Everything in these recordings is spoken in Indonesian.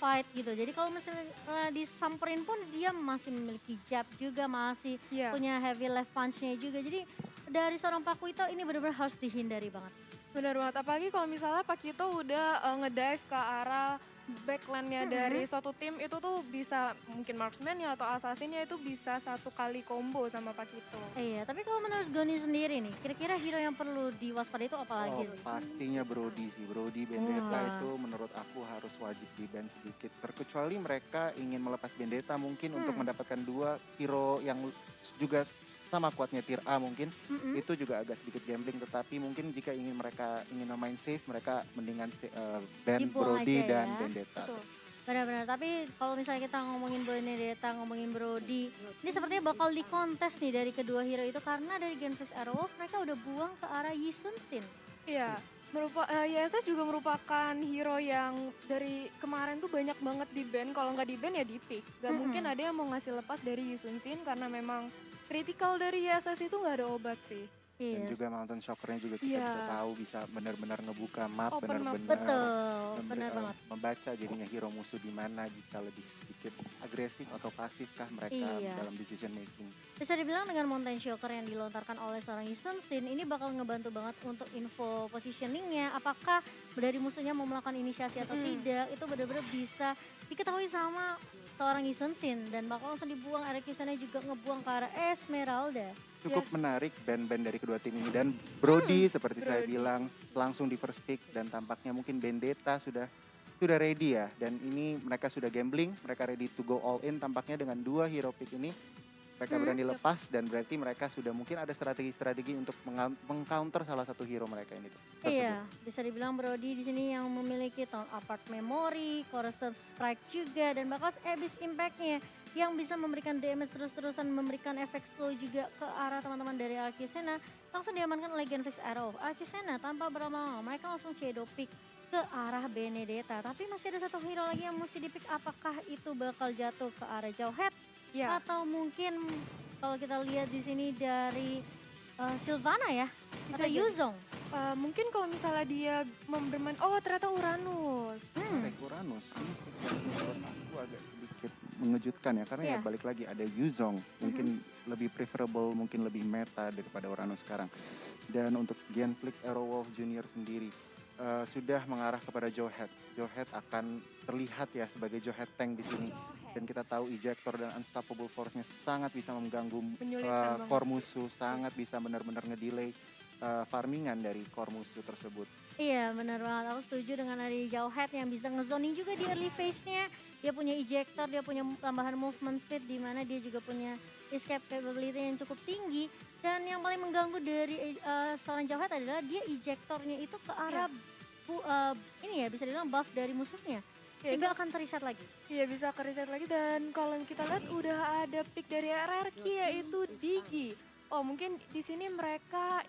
fight gitu. Jadi kalau misalnya disamperin pun dia masih memiliki jab juga, masih Iya, punya heavy left punch-nya juga. Jadi dari seorang Pakuito ini benar-benar harus dihindari banget. benar banget. Apalagi kalau misalnya Pakito udah ngedive ke arah backline-nya Mhm. dari suatu tim itu tuh bisa mungkin marksman-nya atau assassin-nya itu bisa satu kali combo sama Pakito. Iya, tapi kalau menurut Goni sendiri nih, kira-kira hero yang perlu diwaspadai itu apa Oh, lagi sih? pastinya Brody sih. Brody Vendetta Wah. itu menurut aku harus wajib di ban sedikit. Terkecuali mereka ingin melepas Vendetta mungkin untuk Hmm. mendapatkan dua hero yang juga sama kuatnya tier A mungkin. Mm-mm. Itu juga agak sedikit gambling, tetapi mungkin jika mereka ingin main safe, mereka mendingan ban Dibuang Brody aja dan ya. Vendetta. Betul. Benar-benar, tapi kalau misalnya kita ngomongin Benedetta, ngomongin Brody, ini sepertinya bakal dikontes nih dari kedua hero itu karena dari Genfix Aerowolf mereka udah buang ke arah Yi Sun Sin. Iya, YSS juga merupakan hero yang dari kemarin tuh banyak banget di ban. Kalau nggak di ban ya di pick. Gak mungkin Mm-mm. ada yang mau ngasih lepas dari Yi Sun Sin karena memang kritikal dari YSS itu nggak ada obat sih. Dan Yes, juga Mountain Shockernya juga kita bisa Iya, tahu bisa benar-benar ngebuka map, open map. benar-benar betul, benar banget. membaca jadinya hero musuh di mana, bisa lebih sedikit agresif atau pasifkah mereka Iya. dalam decision making. Bisa dibilang dengan Mountain Shocker yang dilontarkan oleh seorang Yi Sun Sin ini bakal ngebantu banget untuk info positioningnya. Apakah dari musuhnya mau melakukan inisiasi atau Mm-mm. tidak, itu benar-benar bisa diketahui sama seorang Yi Sun Sin. Dan bakal langsung dibuang, Arekisannya juga ngebuang ke arah Esmeralda. Cukup Yes. menarik band-band dari kedua tim ini, dan Brody seperti saya Brody. bilang langsung di first pick, dan tampaknya mungkin Vendetta sudah ready ya, dan ini mereka sudah gambling, mereka ready to go all in tampaknya dengan dua hero pick ini. Mereka berani lepas, dan berarti mereka sudah mungkin ada strategi-strategi untuk mengcounter salah satu hero mereka ini tersebut. Iya, bisa dibilang Brody di sini yang memiliki Town Apart Memory, Corrosive Strike juga, dan bakal Abyss Impact-nya yang bisa memberikan damage terus-terusan, memberikan efek slow juga ke arah teman-teman dari Arkisena. Langsung diamankan oleh Genfix Arrow. Arkisena tanpa berlama-lama, mereka langsung shadow pick ke arah Benedetta. Tapi masih ada satu hero lagi yang mesti dipick. Apakah itu bakal jatuh ke arah Jauhead? Ya, Atau mungkin kalau kita lihat di sini dari Sylvana ya? bisa Atau jadi. Yuzong? Mungkin kalau misalnya dia bermain, oh ternyata Uranus. Oleh Uranus ini menurut aku agak sedikit mengejutkan ya, karena ya Iya. balik lagi ada Yuzong, mungkin lebih preferable, mungkin lebih meta daripada Uranus sekarang. Dan untuk Genflix Aerowolf Junior sendiri sudah mengarah kepada Jawhead. Jawhead akan terlihat ya sebagai Jawhead tank di sini, dan kita tahu ejector dan unstoppable force-nya sangat bisa mengganggu Menyulitkan banget core sih. musuh, sangat bisa benar-benar ngedelay farmingan dari core musuh tersebut. Iya benar banget, aku setuju dengan ada Jauhead yang bisa ngezoning juga di early phase-nya. Dia punya ejector, dia punya tambahan movement speed, di mana dia juga punya escape capability yang cukup tinggi. Dan yang paling mengganggu dari seorang Jauhead adalah dia ejectornya itu ke arah ini ya bisa dibilang buff dari musuhnya. Ya, Tidak akan terreset lagi. Iya bisa ke reset lagi, dan kalau kita lihat udah ada pick dari RRQ yaitu Digi. Oh mungkin di sini mereka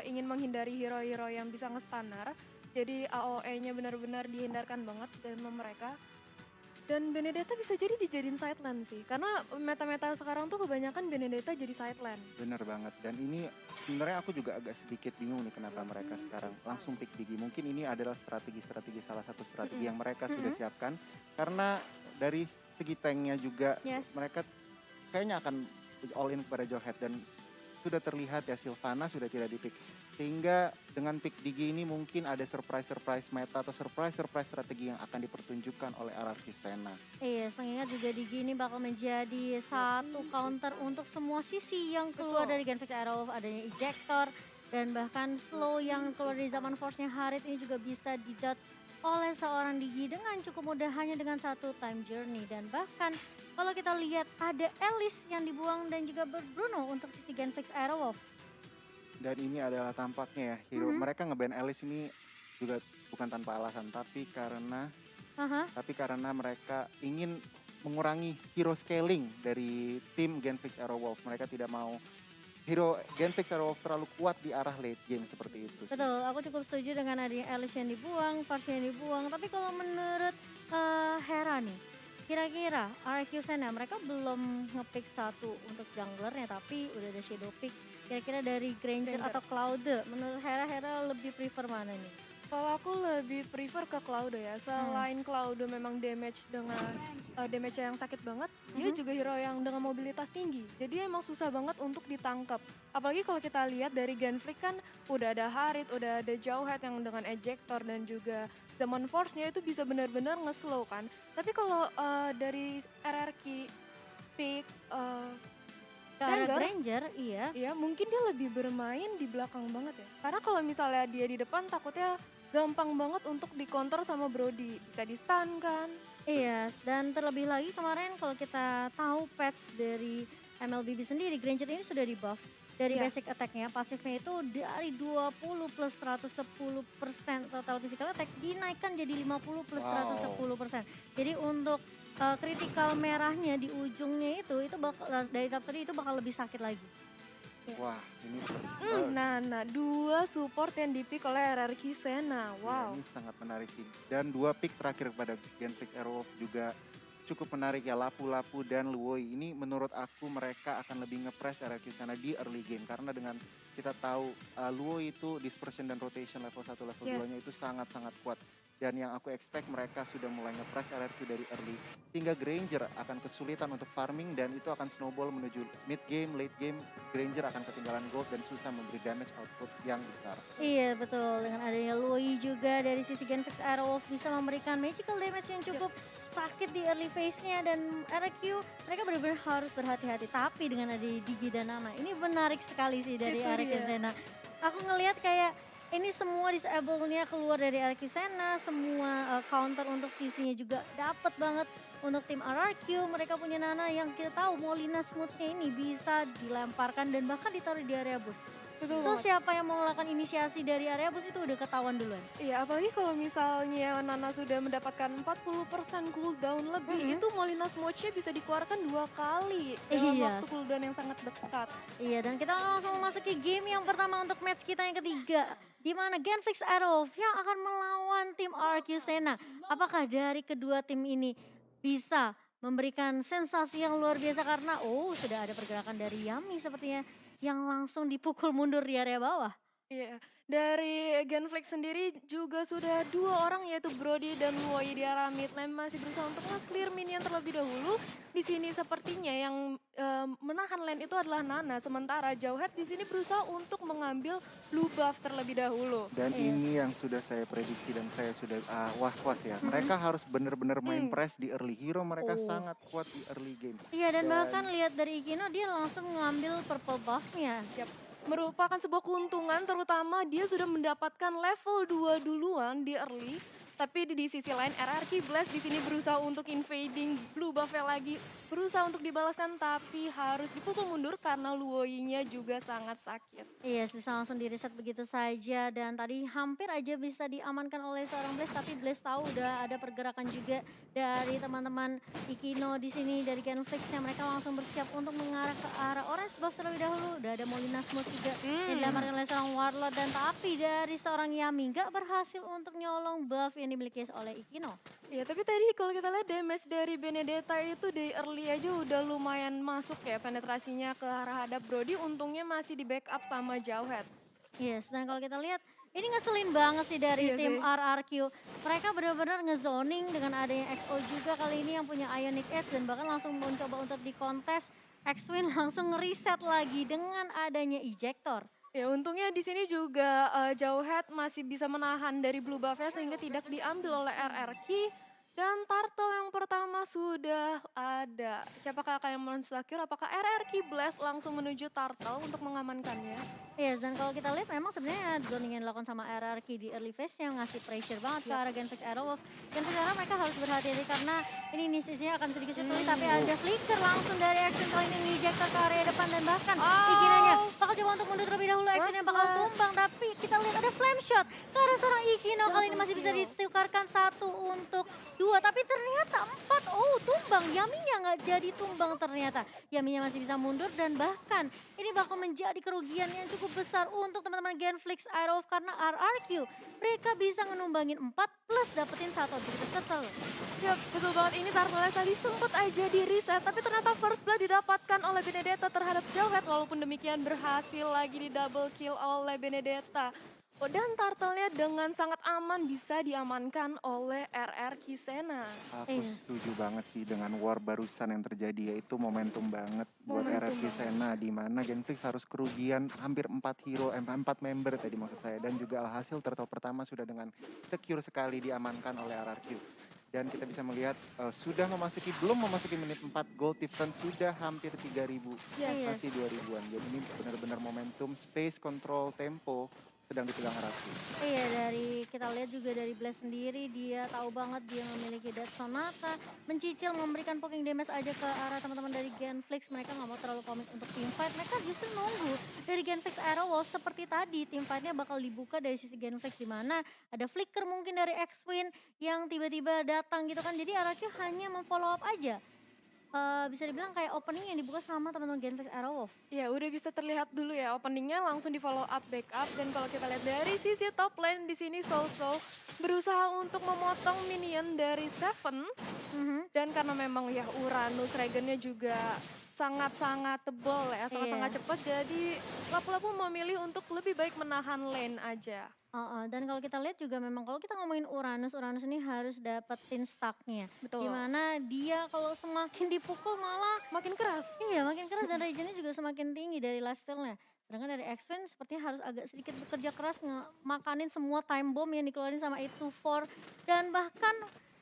ingin menghindari hero-hero yang bisa nge-stunner. Jadi AOE-nya benar-benar dihindarkan banget dari mereka. Dan Benedetta bisa jadi dijadiin sideline sih. Karena meta-meta sekarang tuh kebanyakan Benedetta jadi sideline. Bener banget, dan ini sebenarnya aku juga agak sedikit bingung nih kenapa mereka sekarang langsung pick Digi. Mungkin ini adalah salah satu strategi yang mereka sudah siapkan, karena dari segi tanknya juga Yes. mereka kayaknya akan all in kepada Jawhead, dan sudah terlihat ya Sylvana sudah tidak di pick, sehingga dengan pick Digi ini mungkin ada surprise meta atau surprise strategi yang akan dipertunjukkan oleh RRQ Sena. Iya, mengingat juga Digi ini bakal menjadi satu counter untuk semua sisi yang keluar Betul. dari Genfix Arrow, adanya ejector dan bahkan slow yang keluar dari zaman force-nya Harit ini juga bisa didodge oleh seorang Digi dengan cukup mudah hanya dengan satu time journey. Dan bahkan kalau kita lihat ada Alice yang dibuang dan juga Bruno untuk sisi Genfix Arrow. Dan ini adalah tampaknya ya hero mereka ngeban Alice ini juga bukan tanpa alasan, tapi karena mereka ingin mengurangi hero scaling dari tim Genfix Aerowolf. Mereka tidak mau hero Genfix Aerowolf terlalu kuat di arah late game seperti itu sih. Betul, aku cukup setuju dengan adanya Alice yang dibuang, Parch yang dibuang. Tapi kalau menurut Hera nih, kira-kira RQ Sena mereka belum ngepick satu untuk junglernya, tapi udah ada shadow pick. Kira-kira dari Granger atau Cloud, menurut Hera lebih prefer mana nih? Kalau aku lebih prefer ke Claudio ya, Hmm. selain Claudio memang damage yang sakit banget, dia Mhm. juga hero yang dengan mobilitas tinggi. Jadi emang susah banget untuk ditangkap. Apalagi kalau kita lihat dari Genflix kan udah ada Harit, udah ada Jauhead yang dengan ejector dan juga Zaman Force-nya itu bisa benar-benar nge-slow kan. Tapi kalau dari RRQ pick Ke arah Granger, Granger, iya. ya mungkin dia lebih bermain di belakang banget ya. Karena kalau misalnya dia di depan takutnya gampang banget untuk di-counter sama Brody. Bisa di-stun kan. Iya, dan terlebih lagi kemarin kalau kita tahu patch dari MLBB sendiri, Granger ini sudah di-buff dari Iya, basic attack-nya, pasifnya itu dari 20 plus 110% total physical attack dinaikkan jadi 50 plus Wow. 110%. Jadi untuk critical merahnya di ujungnya itu bakal dari Rhapsody itu bakal lebih sakit lagi. iya. Wah, ini Nah, dua support yang di-pick oleh RRQ Sena. ya, Wow. ini sangat menarik sih. Dan 2 pick terakhir pada Genflix Aerowolf juga cukup menarik ya, Lapu-Lapu dan Luoi. Ini menurut aku mereka akan lebih nge-press RRQ sana di early game karena dengan kita tahu Luoi itu dispersion dan rotation level 1 level Yes. 2-nya itu sangat-sangat kuat. Dan yang aku expect mereka sudah mulai nge-press RRQ dari early. Sehingga Granger akan kesulitan untuk farming dan itu akan snowball menuju mid game, late game. Granger akan ketinggalan gold dan susah memberi damage output yang besar. Iya betul, dengan adanya Lui juga dari sisi Genfix Aerowolf bisa memberikan magical damage yang cukup sakit di early phase-nya dan RQ mereka benar-benar harus berhati-hati. Tapi dengan ada Digi dan Nana, ini menarik sekali sih dari Itu RQ dia. Sena. Aku ngelihat kayak ini semua disable-nya keluar dari RQ Sena, semua counter untuk sisinya juga dapat banget untuk tim RRQ. Mereka punya Nana yang kita tahu Molina Smooth-nya ini bisa dilemparkan dan bahkan ditaruh di area boost. Betul So banget. siapa yang mau melakukan inisiasi dari area bus itu udah ketahuan duluan. Iya, apalagi kalau misalnya Nana sudah mendapatkan 40% cooldown lebih, Mm-mm. itu Molina Smooch-nya bisa dikeluarkan 2 kali dalam Iya. waktu cooldown yang sangat dekat. Iya dan kita langsung memasuki game yang pertama untuk match kita yang ketiga. Di mana Genfix Aerowolf yang akan melawan tim RQ Sena. Apakah dari kedua tim ini bisa memberikan sensasi yang luar biasa karena sudah ada pergerakan dari Yami sepertinya yang langsung dipukul mundur di area bawah. Iya, dari Genflix sendiri juga sudah 2 orang yaitu Brody dan Luoyi di arah mid lane masih berusaha untuk nge-clear minion terlebih dahulu. Di sini sepertinya yang menahan lane itu adalah Nana, sementara Jauhead di sini berusaha untuk mengambil blue buff terlebih dahulu. Dan Iya. ini yang sudah saya prediksi dan saya sudah was-was ya. Mereka harus benar-benar main press di early. Hero mereka Oh. sangat kuat di early game. Iya dan Dan- bahkan lihat dari Ikino dia langsung ngambil purple buff-nya. Merupakan sebuah keuntungan terutama dia sudah mendapatkan level 2 duluan di early. Tapi di sisi lain RRQ Blast di sini berusaha untuk invading blue buff-nya lagi, berusaha untuk dibalaskan tapi harus dipukul mundur karena Luoyi-nya juga sangat sakit. Iya, bisa langsung di reset begitu saja dan tadi hampir aja bisa diamankan oleh seorang Blaze tapi Blaze tahu udah ada pergerakan juga dari teman-teman Ikino di sini dari Genflix yang mereka langsung bersiap untuk mengarah ke arah orange buff terlebih dahulu. Udah ada Molina Smooth juga yang dilamarkan oleh seorang Warlord dan tapi dari seorang Yami nggak berhasil untuk nyolong buff yang dimiliki oleh Ikino. Ya tapi tadi kalau kita lihat damage dari Benedetta itu dari early aja udah lumayan masuk ya penetrasinya ke arah hadap Brody, untungnya masih di backup sama Jauhead. Yes, dan kalau kita lihat ini ngeselin banget sih dari Iya tim sih. RRQ. Mereka benar-benar ngezoning dengan adanya XO juga kali ini yang punya Ionic Edge dan bahkan langsung mencoba untuk dikontes. X-Win langsung ngeriset lagi dengan adanya ejector. Ya untungnya di sini juga Jauhead masih bisa menahan dari blue buff-nya sehingga tidak diambil oleh RRQ. Dan turtle yang pertama sudah ada. Siapakah akan yang mensecure? Apakah RRQ Blast langsung menuju turtle untuk mengamankannya? Yes, dan kalau kita lihat memang sebenarnya zoning yang dilakukan sama RRQ di early phase yang ngasih pressure banget ke arah Genfix Aerowolf. Dan sekarang mereka harus berhati-hati karena ini inisiasinya akan sedikit sulit tapi ada flicker langsung dari action point yang injector ke area depan dan bahkan Ikinanya bakal coba untuk mundur terlebih dahulu, actionnya bakal tumbang tapi kita lihat ada flame shot ke arah seorang Ikino kali ini masih bisa ditukarkan 1 untuk 2 tapi ternyata 4 tumbang. Yaminya nggak jadi tumbang ternyata. Yaminya masih bisa mundur dan bahkan ini bakal menjadi kerugian yang cukup besar untuk teman-teman Genflix Aerowolf karena RRQ mereka bisa menumbangin 4 plus dapetin 1 objektif turtle. Ya betul banget, ini turtle tadi sempat aja di reset tapi ternyata first blood didapatkan oleh Benedetta terhadap Jauhead walaupun demikian berhasil lagi di double kill oleh Benedetta. Oh, dan turtle-nya dengan sangat aman bisa diamankan oleh RR Kisena. Aku setuju banget sih dengan war barusan yang terjadi, yaitu momentum banget buat RR Momentum banget. Kisena, di mana Genflix harus kerugian hampir 4 member tadi maksud saya, dan juga alhasil turtle pertama sudah dengan secure sekali diamankan oleh RRQ. Dan kita bisa melihat belum memasuki menit 4, gold difference sudah hampir 3.000, masih 2.000-an. Jadi ini benar-benar momentum, space, control, tempo sedang dipegang RRQ. Iya, kita lihat juga dari Blaze sendiri, dia tahu banget dia memiliki Death Sonata, mencicil memberikan poking damage aja ke arah teman-teman dari Genflix. Mereka nggak mau terlalu komit untuk teamfight, mereka justru nunggu dari Genflix Arrow seperti tadi. Teamfightnya bakal dibuka dari sisi Genflix, di mana ada flicker mungkin dari X-Win yang tiba-tiba datang gitu kan. Jadi RRQ hanya memfollow up aja. Bisa dibilang kayak opening yang dibuka sama teman-teman Genflix Arrowwolf. Ya udah bisa terlihat dulu ya openingnya langsung di follow up backup, dan kalau kita lihat dari sisi top lane di sini Soulsoul berusaha untuk memotong minion dari Seven. Dan karena memang ya Uranus Regennya juga sangat-sangat tebal ya, sangat-sangat cepat, jadi lapu-lapu memilih untuk lebih baik menahan lane aja. Dan kalau kita lihat juga memang kalau kita ngomongin Uranus ini harus dapetin stacknya. Betul. Dimana dia kalau semakin dipukul malah makin keras. Iya, makin keras dan regennya juga semakin tinggi dari lifestyle-nya. Sedangkan dari X-Win sepertinya harus agak sedikit bekerja keras makanin semua time bomb yang dikeluarin sama 824, dan bahkan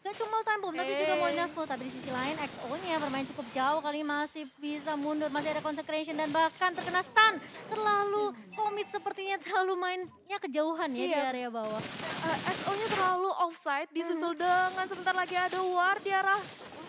gak cuma time bomb tapi juga Molina's Flow. Tapi di sisi lain XO-nya bermain cukup jauh kali, masih bisa mundur, masih ada consecration dan bahkan terkena stun. Terlalu komit sepertinya, terlalu mainnya kejauhan ya di area bawah. XO-nya terlalu offside, disusul dengan sebentar lagi ada war di arah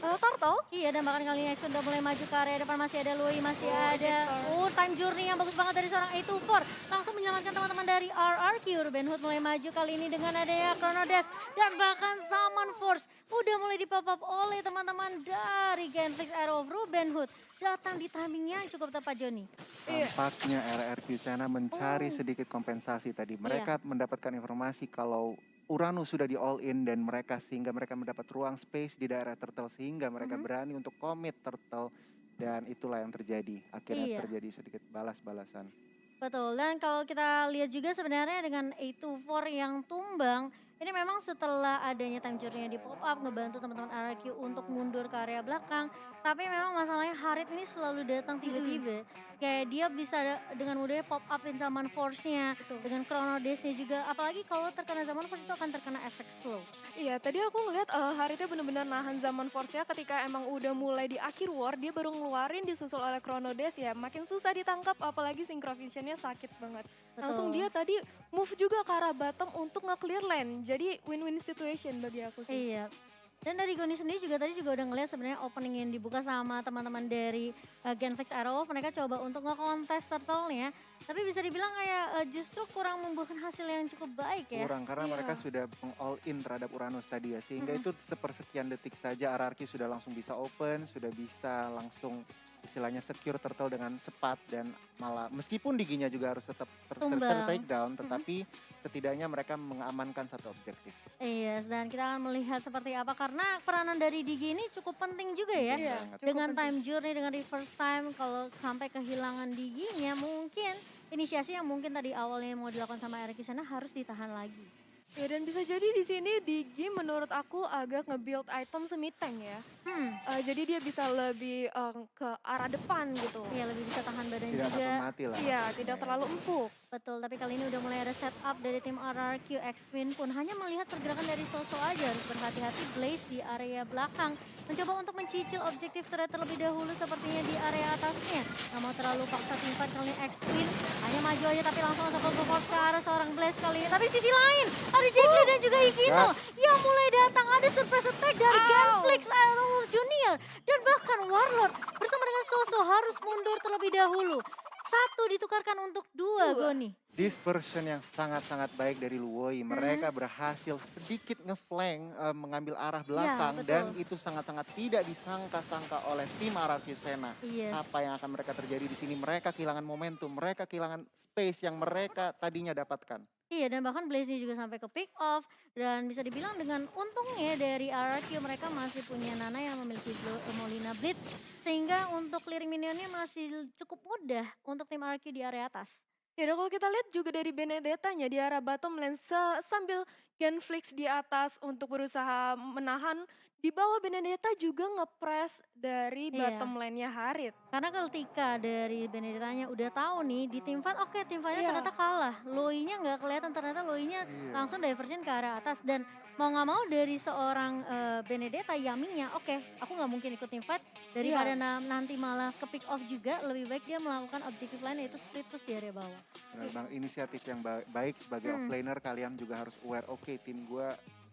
Turtle. Iya, dan bahkan kali ini X udah mulai maju ke area depan, masih ada Lui, masih ada time journey yang bagus banget dari seorang 824. Langsung menyelamatkan teman-teman dari RRQ. Ruben Hood mulai maju kali ini dengan adanya Chrono Dash dan bahkan Summon Force udah mulai di-pop up oleh teman-teman dari Genflix Arrow. Ruben Hood datang di timing yang cukup tepat, Joni. Tampaknya RRQ sana mencari sedikit kompensasi tadi. Mereka mendapatkan informasi kalau Uranus sudah di all in dan sehingga mereka mendapat ruang space di daerah Turtle, sehingga mereka berani untuk commit Turtle, dan itulah yang terjadi. Akhirnya terjadi sedikit balas-balasan. Betul, dan kalau kita lihat juga sebenarnya dengan 824 yang tumbang, ini memang setelah adanya time journey yang di pop up ngebantu teman-teman RRQ untuk mundur ke area belakang. Tapi memang masalahnya Harit ini selalu datang tiba-tiba. Kayak dia bisa dengan mudahnya pop upin Zaman Force-nya, dengan Chrono Dash-nya juga. Apalagi kalau terkena Zaman Force itu akan terkena efek slow. Iya, tadi aku ngeliat Haritnya benar-benar nahan Zaman Force-nya ketika emang udah mulai di akhir war, dia baru ngeluarin disusul oleh Chrono Dash ya. Makin susah ditangkap, apalagi Synchro Vision-nya sakit banget. Langsung dia tadi move juga ke arah bottom untuk nge-clear lane. Jadi win-win situation bagi aku sih. Iya. Dan dari Goni sendiri juga tadi udah ngeliat sebenarnya opening yang dibuka sama teman-teman dari Genflix Arrow. Mereka coba untuk nge-contest turtle-nya. Tapi bisa dibilang kayak justru kurang membuahkan hasil yang cukup baik ya. Kurang, karena mereka sudah all in terhadap Uranus tadi ya. Sehingga itu sepersekian detik saja RRQ sudah langsung bisa open, sudah bisa langsung istilahnya secure turtle dengan cepat, dan malah meskipun Diginya juga harus tetap take down, tetapi setidaknya mereka mengamankan satu objektif. Iya, dan kita akan melihat seperti apa karena peranan dari Digi ini cukup penting juga ya. Dengan time journey, dengan reverse time, kalau sampai kehilangan Diginya mungkin inisiasi yang mungkin tadi awalnya mau dilakukan sama RRQ sana harus ditahan lagi. Ya, dan bisa jadi di sini Digi menurut aku agak nge-build item semi-tank ya. Jadi dia bisa lebih ke arah depan gitu. Iya, lebih bisa tahan badan tidak juga. Tidak mati lah. Iya, tidak terlalu empuk. Betul, tapi kali ini udah mulai ada setup dari tim RRQ. X-Win pun hanya melihat pergerakan dari Soso aja, harus berhati-hati. Blaze di area belakang mencoba untuk mencicil objektif turret terlebih dahulu sepertinya di area atasnya. Gak mau terlalu paksa timpan kali ini X-Win, hanya maju aja tapi langsung masuk ke arah seorang Blaze kali ini. Tapi di sisi lain ada Jackie dan juga Hikino yang mulai datang. Ada surprise attack dari Genflix Arrow Junior, dan bahkan Warlord bersama dengan Soso harus mundur terlebih dahulu. Satu ditukarkan untuk dua, Goni. Dispersion yang sangat-sangat baik dari Luwoi. Mereka berhasil sedikit ngeflank, mengambil arah belakang, dan itu sangat-sangat tidak disangka-sangka oleh tim RRQ Sena. Apa yang akan mereka terjadi di sini? Mereka kehilangan momentum, mereka kehilangan space yang mereka tadinya dapatkan. Iya, dan bahkan Blaze-nya juga sampai ke pick off, dan bisa dibilang dengan untungnya dari RRQ mereka masih punya Nana yang memiliki Molina Blitz, sehingga untuk clearing minionnya masih cukup mudah untuk tim RRQ di area atas. Ya dan kalau kita lihat juga dari Benedetta-nya di arah bottom lane sambil Genflix di atas untuk berusaha menahan, di bawah Benedetta juga ngepres dari Iya. bottom lane-nya Harit. Karena ketika dari Benedettanya udah tahu nih di tim fight, oke tim fight-nya ternyata Iya, kalah. Loi-nya nggak kelihatan, ternyata Loi-nya Iya, langsung diversion ke arah atas dan mau nggak mau dari seorang Benedetta, Yami-nya, oke aku nggak mungkin ikut tim fight daripada iya. nanti malah ke pick off juga, lebih baik dia melakukan objektif lain yaitu split push di area bawah. benar banget. Inisiatif yang baik sebagai Hmm, offlaner, kalian juga harus aware, oke tim gue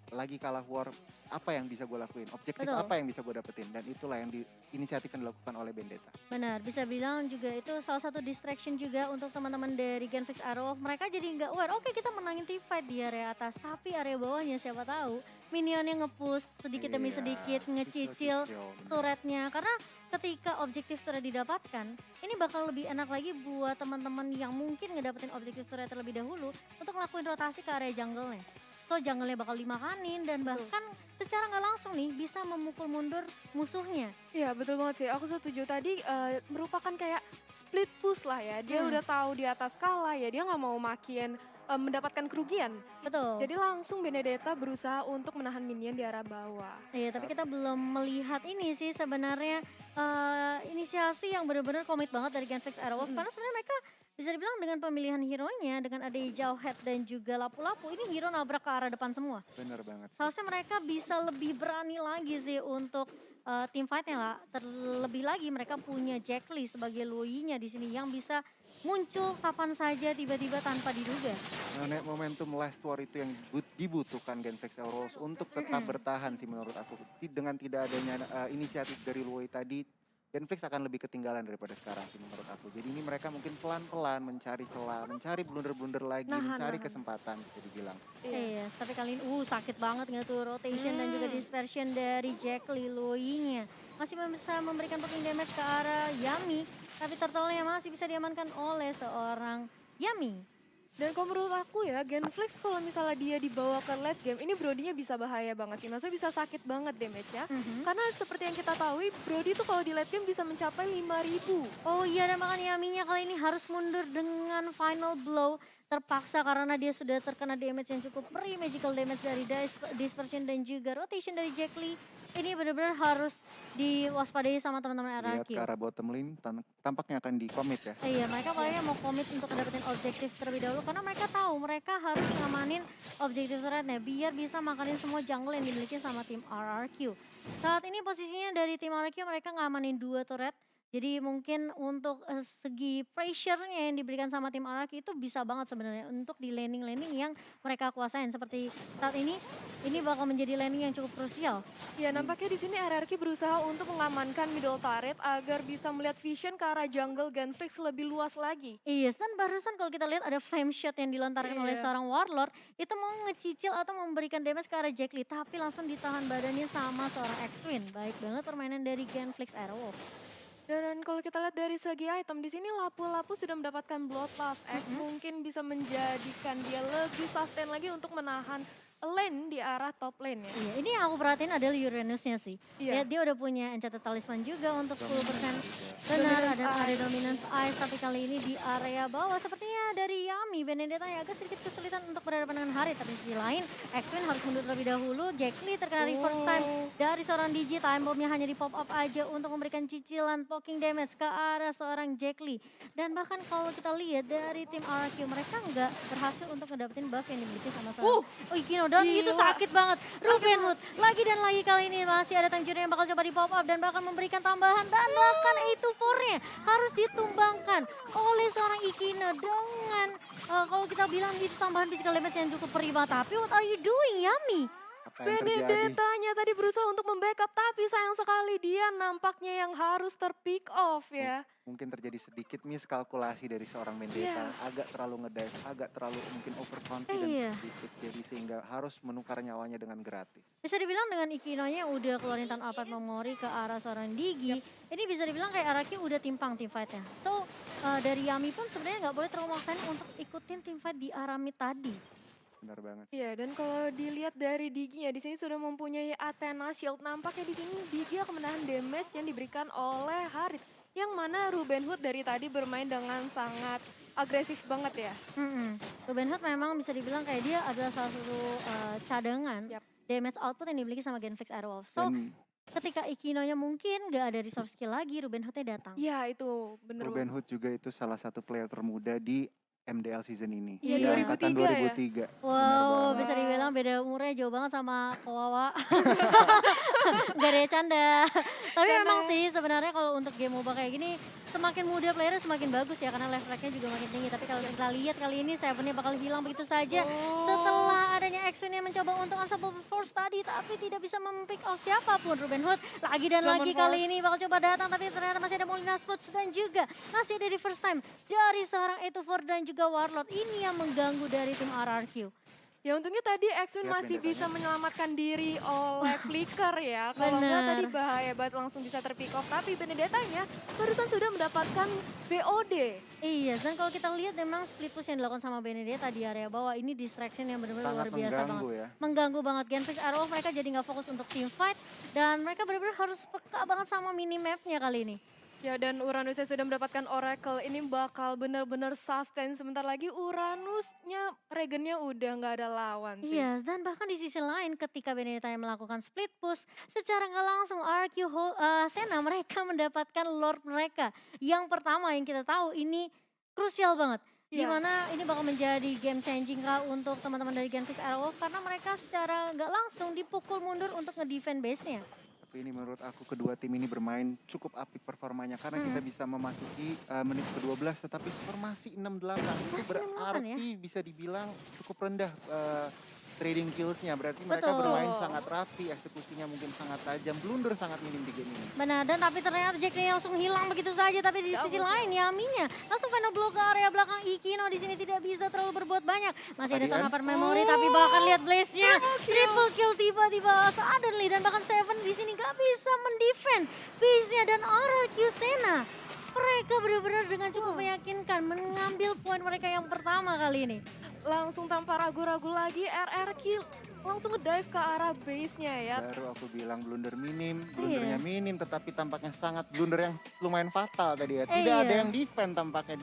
lagi kalah war, apa yang bisa gue lakuin, objektif betul. apa yang bisa gue dapetin, dan itulah yang inisiatif yang dilakukan oleh Bendetta. Benar, bisa bilang juga itu salah satu distraction juga untuk teman-teman dari Genflix Arrow. Mereka jadi nggak aware, oke kita menangin team fight di area atas, tapi area bawahnya siapa tahu minionnya nge-push sedikit demi Iya, sedikit, ngecicil cicil-cicil, benar. turretnya. Karena ketika objektif turret didapatkan, ini bakal lebih enak lagi buat teman-teman yang mungkin ngedapetin objektif turret terlebih dahulu untuk ngelakuin rotasi ke area jungle-nya. So jungle-nya bakal dimakanin dan Betul. bahkan secara nggak langsung nih bisa memukul mundur musuhnya. Iya betul banget sih, aku setuju tadi merupakan kayak split push lah ya. Dia Hmm, udah tahu di atas kalah ya, dia nggak mau makin mendapatkan kerugian. betul. Jadi langsung Benedetta berusaha untuk menahan minion di arah bawah. Iya, tapi kita belum melihat ini sih sebenarnya inisiasi yang benar-benar komit banget dari Genflix Airwolf Mm-mm. karena sebenarnya mereka bisa dibilang dengan pemilihan hero-nya dengan ada Jauhead dan juga Lapu-Lapu ini hero nabrak ke arah depan semua. Bener banget sih. Seharusnya mereka bisa lebih berani lagi sih untuk team fight-nya lah. Terlebih lagi mereka punya Jack Lee sebagai Loi-nya di sini yang bisa muncul kapan saja tiba-tiba tanpa diduga. Momentum last war itu yang dibutuhkan Genflex Euros untuk tetap Mm-mm. bertahan sih menurut aku. Dengan tidak adanya inisiatif dari Luoi tadi, Genflex akan lebih ketinggalan daripada sekarang sih menurut aku. Jadi ini mereka mungkin pelan-pelan mencari celah, mencari blunder-blunder lagi, mencari Nahan. kesempatan bisa dibilang. Iya. Iya, tapi kali ini sakit banget nggak tuh rotation dan juga dispersion dari Jack Lee Loi-nya. Masih bisa memberikan poking damage ke arah Yami, tapi turtle-nya masih bisa diamankan oleh seorang Yami. Dan kalau menurut aku ya, Genflix kalau misalnya dia dibawa ke late game, ini Brody-nya bisa bahaya banget sih. Maksudnya bisa sakit banget damage-nya. Mhm. Karena seperti yang kita tahu, Brody tuh kalau di late game bisa mencapai 5.000. Oh iya, dan makanya Yaminya kali ini harus mundur dengan final blow. Terpaksa karena dia sudah terkena damage yang cukup beri, magical damage dari dispersion dan juga rotation dari Jack Lee. Ini benar-benar harus diwaspadai sama teman-teman Lihat RRQ. ke arah bottom lane, tampaknya akan di commit ya. Iya, mereka kayaknya mau komit untuk dapetin objektif terlebih dahulu karena mereka tahu mereka harus ngamanin objektif turretnya biar bisa makanin semua jungle yang dimiliki sama tim RRQ. Saat ini posisinya dari tim RRQ mereka ngamanin 2 turret. Jadi mungkin untuk segi pressure-nya yang diberikan sama tim RRQ itu bisa banget sebenarnya untuk di laning-laning yang mereka kuasain seperti saat ini bakal menjadi laning yang cukup krusial. Ya nampaknya di sini RRQ berusaha untuk mengamankan middle turret agar bisa melihat vision ke arah jungle Genflix lebih luas lagi. Iya, dan barusan kalau kita lihat ada flame shot yang dilontarkan oleh Iya. seorang warlord, itu mau ngecicil atau memberikan damage ke arah Jack Lee, tapi langsung ditahan badannya sama seorang X-Twin. Baik banget permainan dari Genflix Airwolf. Dan kalau kita lihat dari segi item, di sini Lapu-Lapu sudah mendapatkan Bloodlust X, mungkin bisa menjadikan dia lebih sustain lagi untuk menahan lane di arah top lane ya. Iya, ini yang aku perhatiin adalah Uranusnya sih. Iya. Dia udah punya Enchanted Talisman juga untuk 10%. Juga. Benar, Dominance ada Ice. Dominance Ice, tapi kali ini di area bawah sepertinya dari Yami. Benedetta yang agak sedikit kesulitan untuk berhadapan dengan Harit. Tapi di sisi lain, X-Twin harus mundur terlebih dahulu. Jack Lee terkena reverse time dari seorang DJ. Time bomb-nya hanya di pop up aja untuk memberikan cicilan poking damage ke arah seorang Jack Lee. Dan bahkan kalau kita lihat dari tim RRQ, mereka nggak berhasil untuk ngedapetin buff yang dimiliki sama seorang Ikino. Dan itu Gila. sakit banget. Ruben Hood lagi dan lagi kali ini masih ada Tanjiro yang bakal coba di pop up dan bahkan memberikan tambahan dan bahkan itu nya harus ditumbangkan oleh seorang Ikino dengan kalau kita bilang itu tambahan physical damage yang cukup prima, tapi what are you doing Yami? Apa yang terjadi? Benedettanya tadi berusaha untuk membackup, tapi sayang sekali dia nampaknya yang harus terpick off ya. Mungkin terjadi sedikit miskalkulasi dari seorang Mendetta, Yes. agak terlalu ngedive, agak terlalu mungkin overconfident Iya. sedikit, jadi sehingga harus menukar nyawanya dengan gratis. Bisa dibilang dengan Ikinonya udah keluarin Tan Alpha Memori ke arah seorang Digi, ini bisa dibilang kayak Araki udah timpang team fight-nya. So dari Yami pun sebenarnya nggak boleh terlalu maksain untuk ikutin team fight di arah mid tadi. Benar banget. Iya, dan kalau dilihat dari Digi-nya di sini sudah mempunyai Athena Shield. Nampaknya di sini Digi akan menahan damage yang diberikan oleh Harit. Yang mana Ruben Hood dari tadi bermain dengan sangat agresif banget ya. Ruben Hood memang bisa dibilang kayak dia adalah salah satu cadangan Yap. damage output yang dimiliki sama Genflix Airwolf. So Dan ketika Ikinonya mungkin gak ada resource skill lagi, Ruben Hoodnya datang. Iya itu bener Ruben banget. Hood juga itu salah satu player termuda di MDL season ini. Iya, Dia 2003 angkatan ya? 2003. Benar Wow, banget. bisa dibilang beda umurnya jauh banget sama Kawawa. Gak ada ya, canda. Tapi Canda. memang sih sebenarnya kalau untuk game MOBA kayak gini semakin muda playernya semakin bagus ya karena level rank-nya juga makin tinggi. Tapi kalau kita lihat kali ini Seven-nya bakal hilang begitu saja setelah adanya Exxon yang mencoba untuk Unstoppable Force tadi tapi tidak bisa mempick off siapapun. Ruben Hood lagi dan Diamond lagi Force. kali ini bakal coba datang tapi ternyata masih ada Molina Spots dan juga masih ada di first time dari seorang Eto'o dan juga Warlord. Ini yang mengganggu dari tim RRQ. Ya untungnya tadi Exun Lihat masih benderannya. bisa menyelamatkan diri oleh Flicker ya. Kalau enggak Bener. tadi bahaya banget langsung bisa terpick off. Tapi Benedettanya barusan sudah mendapatkan BOD. Iya, dan kalau kita lihat memang split push yang dilakukan sama Benedetta di area bawah ini distraction yang benar-benar Sangat luar biasa mengganggu banget. ya. Mengganggu banget Genflix Airwolf, mereka jadi nggak fokus untuk team fight dan mereka benar-benar harus peka banget sama minimapnya kali ini. Ya dan Uranusnya sudah mendapatkan Oracle. Ini bakal benar-benar sustain. Sebentar lagi Uranusnya regennya udah nggak ada lawan sih. Iya, dan bahkan di sisi lain ketika Benedetta yang melakukan split push, secara nggak langsung RQ Sena mereka mendapatkan Lord mereka. Yang pertama yang kita tahu ini krusial banget. Iya. Dimana ini bakal menjadi game changing kah untuk teman-teman dari Genflix Airwolf karena mereka secara nggak langsung dipukul mundur untuk nge-defend base-nya. Tapi ini menurut aku kedua tim ini bermain cukup apik performanya karena kita bisa memasuki menit ke-12 tetapi formasi 6-8 itu Masih 6-8 berarti ya? bisa dibilang cukup rendah trading kills-nya. Berarti mereka Betul. bermain sangat rapi, eksekusinya mungkin sangat tajam, blunder sangat minim di game ini. Benar, dan tapi ternyata Jack-nya langsung hilang begitu saja. Tapi di sisi lain Yaminya langsung final blow ke area belakang Ikino. Di sini tidak bisa terlalu berbuat banyak. Masih ada Adian. tangkapan memori tapi bahkan lihat Blaze-nya. Triple kill tiba-tiba suddenly dan bahkan Seven di sini gak bisa mendefend base-nya dan RRQ Sena. Mereka benar-benar dengan cukup meyakinkan mengambil poin mereka yang pertama kali ini. Langsung tanpa ragu-ragu lagi RRQ langsung nge-dive ke arah base-nya ya. Baru aku bilang blunder minim, blundernya minim tetapi tampaknya sangat blunder yang lumayan fatal tadi ya. Tidak ada Iya. yang defend tampaknya.